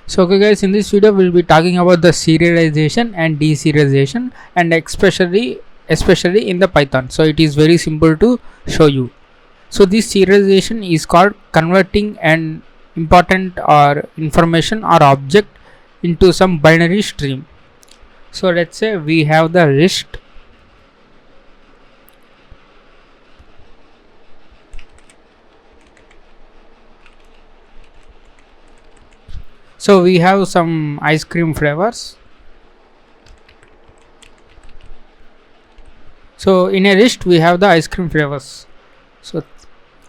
So okay guys, in this video we'll be talking about the serialization and deserialization, and especially in the Python. So it is very simple to show you. So this serialization is called converting an important or information or object into some binary stream. So let's say we have the list. So we have some ice cream flavors. So in a list we have the ice cream flavors. So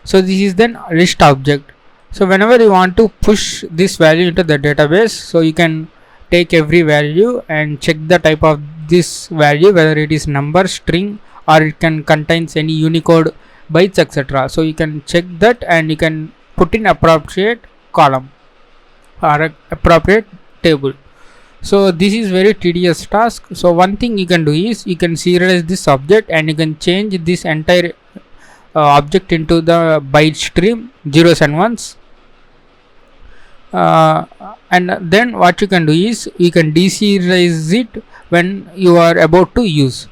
this is then list object. So whenever you want to push this value into the database, so you can take every value and check the type of this value, whether it is number, string, or it can contains any Unicode bytes, etc. So you can check that and you can put in appropriate column or appropriate table. So this is very tedious task. So one thing you can do is you can serialize this object and you can change this entire object into the byte stream, zeros and ones, and then what you can do is you can deserialize it when you are about to use.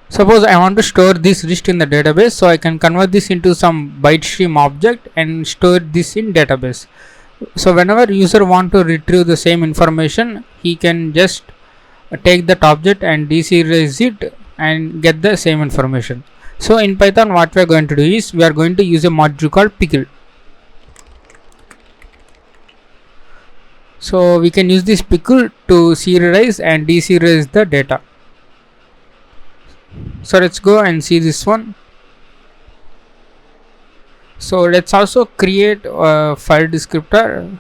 Suppose I want to store this list in the database, so I can convert this into some byte stream object and store this in database. So whenever user want to retrieve the same information, he can just take that object and deserialize it and get the same information. So in Python what we are going to do is we are going to use a module called pickle. So we can use this pickle to serialize and deserialize the data. So let's go and see this one. So let's also create a file descriptor.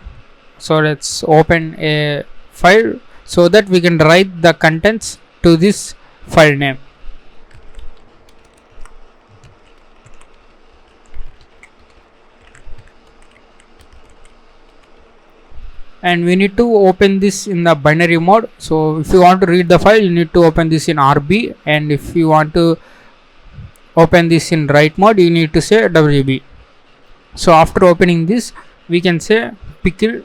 So let's open a file so that we can write the contents to this file name. And we need to open this in the binary mode. So if you want to read the file, you need to open this in RB, and if you want to open this in write mode, you need to say WB. So after opening this, we can say pickle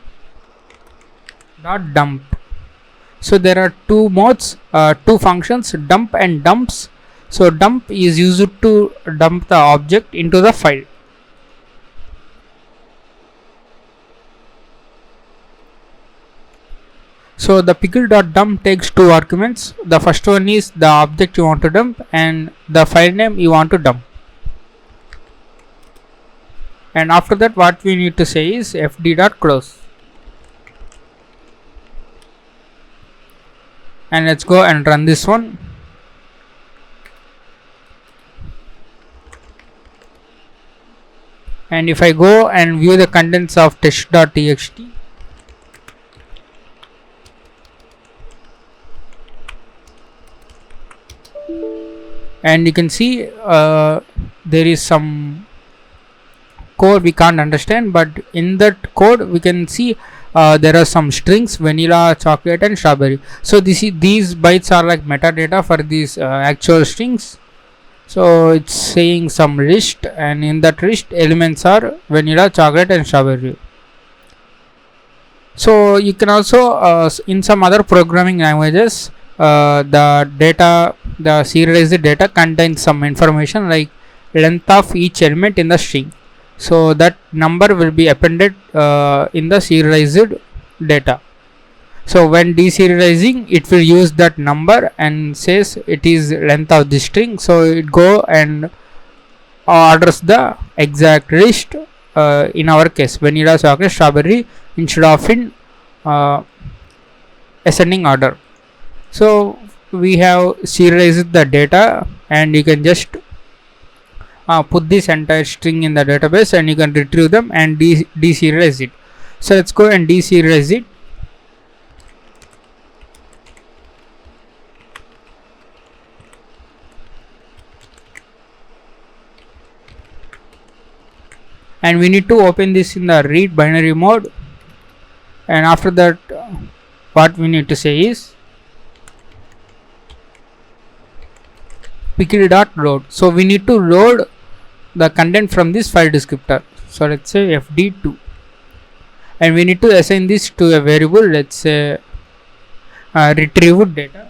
dot dump. So there are two modes, two functions, dump and dumps. So dump is used to dump the object into the file. So the pickle.dump takes two arguments. The first one is the object you want to dump and the file name you want to dump. And after that what we need to say is fd.close. And let's go and run this one. And if I go and view the contents of test.txt, and you can see there is some code we can't understand, but in that code we can see there are some strings, vanilla, chocolate and strawberry. So these bytes are like metadata for these actual strings. So it's saying some list, and in that list elements are vanilla, chocolate and strawberry. So you can also in some other programming languages, the serialized data contains some information like length of each element in the string. So that number will be appended in the serialized data. So when deserializing, it will use that number and says it is length of the string. So it go and orders the exact list, in our case vanilla, chocolate, strawberry, instead of in ascending order. So we have serialized the data, and you can just put this entire string in the database and you can retrieve them and deserialize it. So let's go and deserialize it. And we need to open this in the read binary mode, and after that what we need to say is pickle.load. So we need to load the content from this file descriptor. So let's say fd2, and we need to assign this to a variable, let's say retrieved data,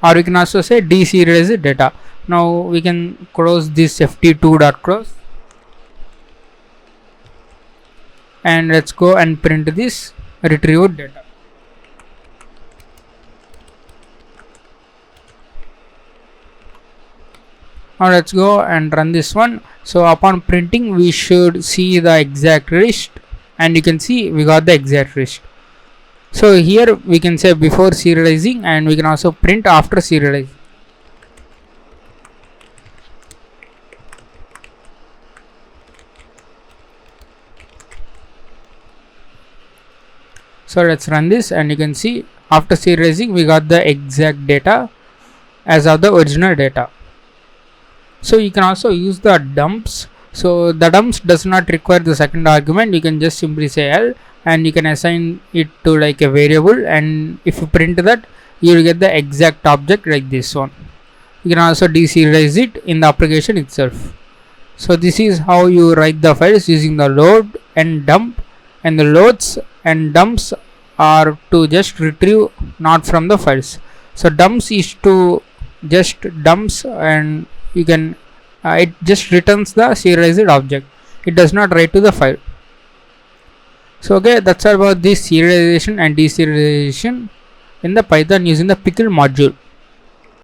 or we can also say deserialized data. Now we can close this ft2.close, and let's go and print this retrieved data. Now let's go and run this one. So upon printing, we should see the exact list, and you can see we got the exact list. So here we can say before serializing, and we can also print after serializing. So let's run this, and you can see after serializing we got the exact data as of the original data. So you can also use the dumps. So the dumps does not require the second argument. You can just simply say L, and you can assign it to like a variable, and if you print that, you will get the exact object like this one. You can also deserialize it in the application itself. So this is how you write the files using the load and dump, and the loads and dumps are to just retrieve not from the files. So dumps is to just dumps, and you can it just returns the serialized object. It does not write to the file. So okay, that's all about this serialization and deserialization in the Python using the pickle module.